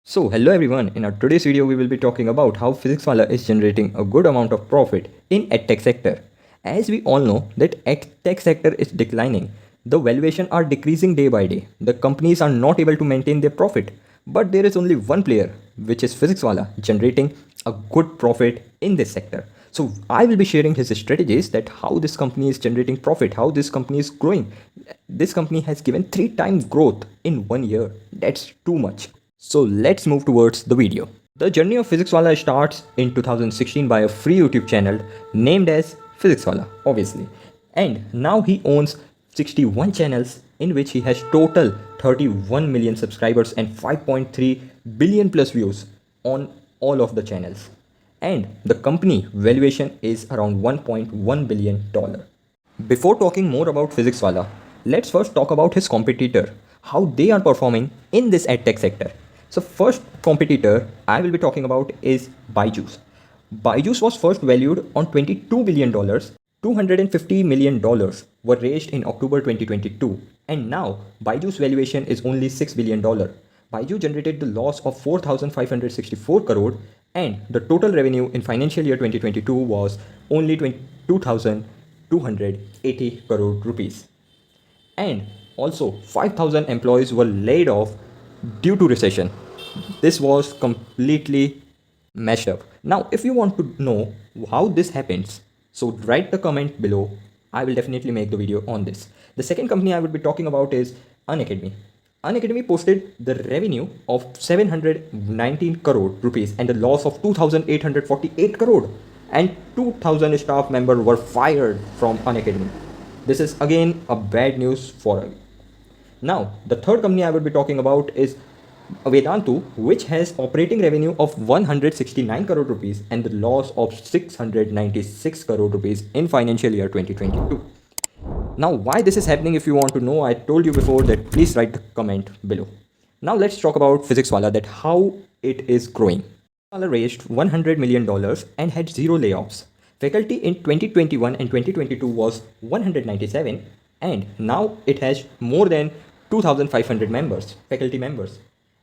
So hello everyone, in our today's video we will be talking about how Physics Wallah is generating a good amount of profit in edtech sector. As we all know that edtech sector is declining, the valuation are decreasing day by day. The companies are not able to maintain their profit, but there is only one player, which is Physics Wallah, generating a good profit in this sector. So I will be sharing his strategies that how this company is generating profit, how this company is growing. This company has given 3 times growth in 1 year. That's too much. So let's move towards the video. The journey of Physics Wallah starts in 2016 by a free YouTube channel named as Physics Wallah, obviously. And now he owns 61 channels in which he has total 31 million subscribers and 5.3 billion plus views on all of the channels. And the company valuation is around $1.1 billion. Before talking more about Physics Wallah, let's first talk about his competitor, how they are performing in this edtech sector. So first competitor I will be talking about is Byju's. Byju's was first valued on $22 billion. $250 million were raised in October 2022, and now Byju's valuation is only $6 billion. Byju generated the loss of 4,564 crore, and the total revenue in financial year 2022 was only 22,280 crore rupees. And also 5,000 employees were laid off due to recession. This was completely mashed up. Now if you want to know how this happens, so write the comment below. I will definitely make the video on this. The second company I will be talking about is Unacademy. Unacademy posted the revenue of 719 crore rupees and the loss of 2,848 crore, and 2,000 staff members were fired from Unacademy. This is again a bad news for us. Now, the third company I will be talking about is Vedantu, which has operating revenue of 169 crore rupees and the loss of 696 crore rupees in financial year 2022. Now, why this is happening, if you want to know, I told you before that please write the comment below. Now, let's talk about Physics Wallah, that how it is growing. Wallah raised $100 million and had zero layoffs. Faculty in 2021 and 2022 was 197, and now it has more than 2,500 members, faculty members.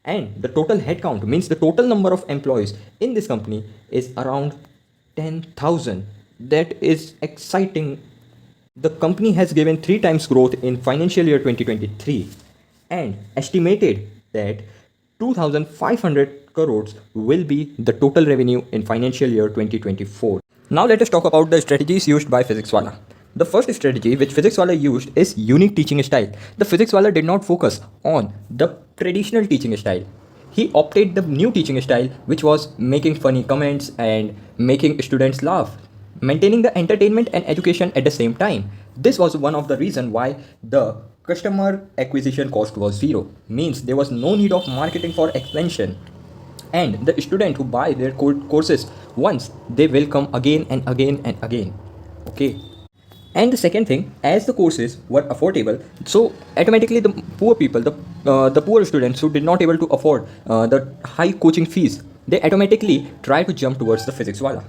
And the total headcount, means the total number of employees in this company, is around 10,000. That is exciting. The company has given 3 times growth in financial year 2023 and estimated that 2,500 crores will be the total revenue in financial year 2024. Now let us talk about the strategies used by Physics Wallah. The first strategy which Physics Wallah used is unique teaching style. The Physics Wallah did not focus on the traditional teaching style. He opted the new teaching style, which was making funny comments and making students laugh, maintaining the entertainment and education at the same time. This was one of the reasons why the customer acquisition cost was zero. Means there was no need of marketing for expansion. And the student who buy their courses once, they will come again and again and again. Okay. And the second thing, as the courses were affordable, so automatically the poor people, the poor students who did not able to afford the high coaching fees, they automatically try to jump towards the Physics Wallah.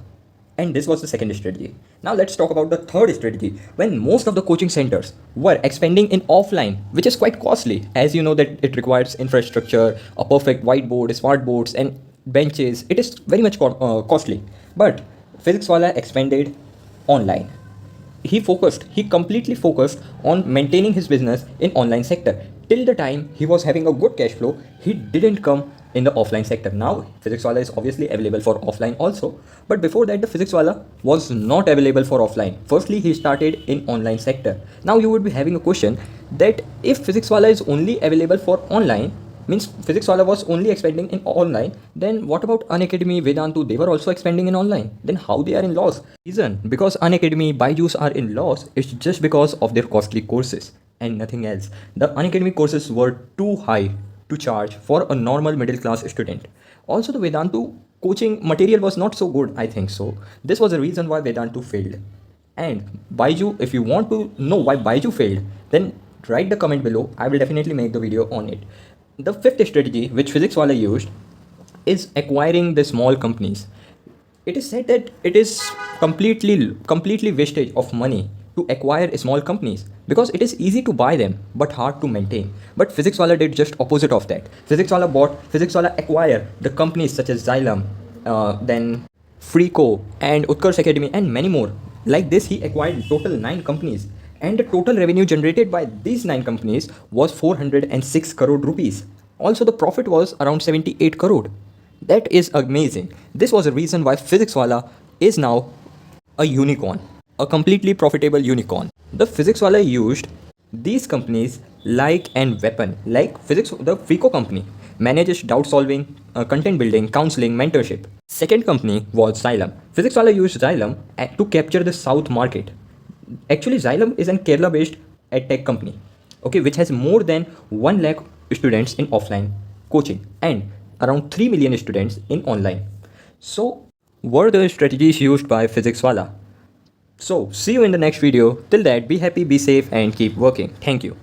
And this was the second strategy. Now let's talk about the third strategy. When most of the coaching centers were expanding in offline, which is quite costly, as you know that it requires infrastructure, a perfect whiteboard, smart boards and benches. It is very much costly. But Physics Wallah expanded online. He completely focused on maintaining his business in online sector. Till the time he was having a good cash flow, he didn't come in the offline sector. Now Physics Wallah is obviously available for offline also, but before that the Physics Wallah was not available for offline. Firstly, he started in online sector. Now you would be having a question that if Physics Wallah is only available for online, means Physics Wallah was only expanding in online, then what about Unacademy, Vedantu? They were also expanding in online. Then how they are in loss? Reason because Unacademy, Byju's are in loss is just because of their costly courses and nothing else. The Unacademy courses were too high to charge for a normal middle class student. Also the Vedantu coaching material was not so good, I think so. This was the reason why Vedantu failed. And Byju, if you want to know why Byju failed, then write the comment below. I will definitely make the video on it. The fifth strategy which Physics Wallah used is acquiring the small companies. It is said that it is completely wastage of money to acquire small companies because it is easy to buy them but hard to maintain. But Physics Wallah did just opposite of that. Physics Wallah acquired the companies such as Xylem, then Freeco and Utkarsh Academy and many more. Like this, he acquired total 9 companies, and the total revenue generated by these 9 companies was 406 crore rupees. Also, the profit was around 78 crore. That is amazing. This was the reason why Physics Wallah is now a unicorn, a completely profitable unicorn. The Physics Wallah used these companies like an weapon. Like the Freeco company manages doubt solving, content building, counseling, mentorship. Second company was Xylem. Physics Wallah used Xylem to capture the South market. Actually, Xylem is a Kerala-based edtech company, okay, which has more than 1 lakh students in offline coaching and around 3 million students in online. So, were the strategies used by Physics Wallah? So, see you in the next video. Till that, be happy, be safe, and keep working. Thank you.